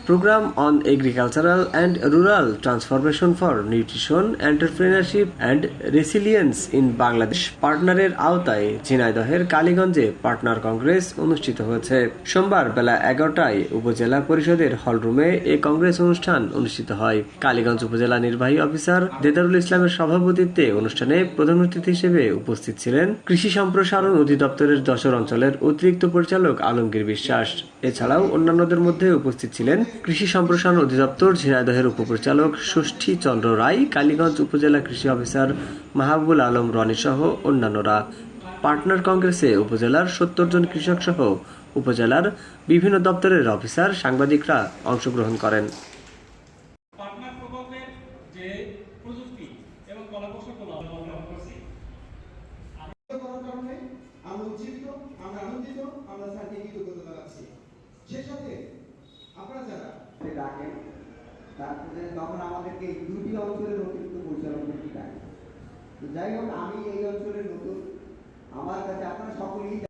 Program on Agricultural and Rural Transformation for Nutrition, Entrepreneurship and Resilience in Bangladesh পার্টনারের আওতায় ঝিনাইদহের কালীগঞ্জে partner Congress অনুষ্ঠিত হয়েছে। সোমবার বেলা 11টায় উপজেলা পরিষদের হলরুমে এই কংগ্রেস অনুষ্ঠান অনুষ্ঠিত হয়। কালীগঞ্জ উপজেলা নির্বাহী অফিসার দেদারুল ইসলামের সভাপতিত্বে অনুষ্ঠানে প্রধান অতিথি হিসেবে উপস্থিত ছিলেন কৃষি সম্প্রসারণ অধিদপ্তরের যশোর অঞ্চলের অতিরিক্ত পরিচালক আলমগীর বিশ্বাস। এছাড়াও অন্যান্যদের মধ্যে উপস্থিত ছিলেন কৃষি সম্প্রসারণ অধিদপ্তর ঝিনাইদহের উপপরিচালক ষষ্ঠী চন্দ্র রায়, কালীগঞ্জ উপজেলা কৃষি অফিসার মাহবুবুল আলম রনি সহ অন্যান্যরা। পার্টনার কংগ্রেসে উপজেলার 70 জন কৃষক সহ উপজেলার বিভিন্ন দপ্তরের অফিসার, সাংবাদিকরা অংশগ্রহণ করেন। পার্টনার প্রকল্পের যে প্রযুক্তি এবং কলাকৌশলগুলো অবলম্বন করছি, আমরা উচ্ছিত, আমরা আনন্দিত, আমরা স্যারকে কৃতজ্ঞতা জানাচ্ছি। সেই সাথে আপনারা যারা ডাকেন, তারপরে তখন আমাদেরকে দুটি অঞ্চলের অতিরিক্ত পরিচালক ডাকেন। যাই হোক, আমি এই অঞ্চলের নতুন, আমার কাছে আপনারা সকলেই